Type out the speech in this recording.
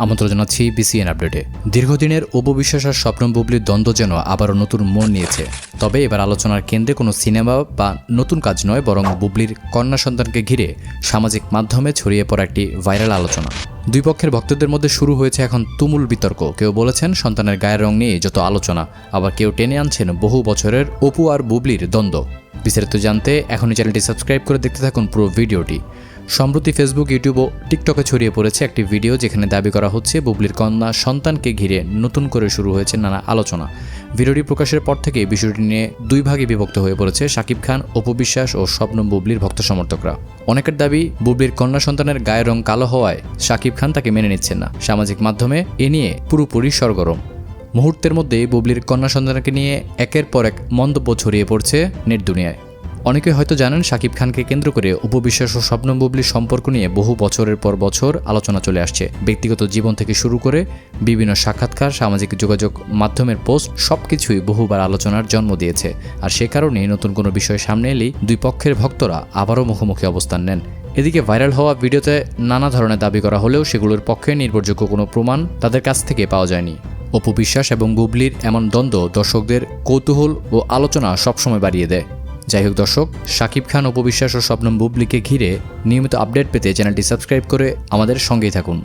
আমন্ত্রণ জানাচ্ছি বিসিএন আপডেটে। দীর্ঘদিনের অপু বিশ্বাস আর স্বপ্নম বুবলির দ্বন্দ্ব যেন আবারও নতুন মোড় নিয়েছে। তবে এবার আলোচনার কেন্দ্রে কোনো সিনেমা বা নতুন কাজ নয়, বরং বুবলির কন্যা সন্তানকে ঘিরে সামাজিক মাধ্যমে ছড়িয়ে পড়া একটি ভাইরাল আলোচনা। দুই পক্ষের ভক্তদের মধ্যে শুরু হয়েছে এখন তুমুল বিতর্ক। কেউ বলেছেন সন্তানের গায়ের রং নিয়ে যত আলোচনা, আবার কেউ টেনে আনছেন বহু বছরের অপু আর বুবলির দ্বন্দ্ব। বিস্তারিত জানতে এখনই চ্যানেলটি সাবস্ক্রাইব করে দেখতে থাকুন পুরো ভিডিওটি। সম্প্রতি ফেসবুক, ইউটিউব ও টিকটকে ছড়িয়ে পড়েছে একটি ভিডিও, যেখানে দাবি করা হচ্ছে বুবলির কন্যা সন্তানকে ঘিরে নতুন করে শুরু হয়েছে নানা আলোচনা। ভিডিওটি প্রকাশের পর থেকে বিষয়টি নিয়ে দুই ভাগে বিভক্ত হয়ে পড়েছে শাকিব খান, অপু বিশ্বাস ও স্বপ্নম বুবলির ভক্ত সমর্থকরা। অনেকের দাবি, বুবলির কন্যা সন্তানের গায়ের রং কালো হওয়ায় শাকিব খান তাকে মেনে নিচ্ছেন না। সামাজিক মাধ্যমে এ নিয়ে পুরোপুরি সরগরম। মুহূর্তের মধ্যেই বুবলির কন্যা সন্তানকে নিয়ে একের পর এক মন্তব্য ছড়িয়ে পড়ছে নেট দুনিয়ায়। অনেকে হয়তো জানেন, শাকিব খানকে কেন্দ্র করে অপু বিশ্বাস ও স্বপ্নম বুবলির সম্পর্ক নিয়ে বহু বছরের পর বছর আলোচনা চলে আসছে। ব্যক্তিগত জীবন থেকে শুরু করে বিভিন্ন সাক্ষাৎকার, সামাজিক যোগাযোগ মাধ্যমের পোস্ট, সবকিছুই বহুবার আলোচনার জন্ম দিয়েছে। আর সে কারণেই নতুন কোনো বিষয় সামনে এলেই দুই পক্ষের ভক্তরা আবারও মুখোমুখি অবস্থান নেন। এদিকে ভাইরাল হওয়া ভিডিওতে নানা ধরনের দাবি করা হলেও সেগুলোর পক্ষে নির্ভরযোগ্য কোনো প্রমাণ তাদের কাছ থেকে পাওয়া যায়নি। অপু বিশ্বাস এবং বুবলির এমন দ্বন্দ্ব দর্শকদের কৌতূহল ও আলোচনা সবসময় বাড়িয়ে দেয়। যাই হোক দর্শক, শাকিব খান, অপু বিশ্বাস ও স্বপ্নম বুবলিকে ঘিরে নিয়মিত আপডেট পেতে চ্যানেলটি সাবস্ক্রাইব করে আমাদের সঙ্গেই থাকুন।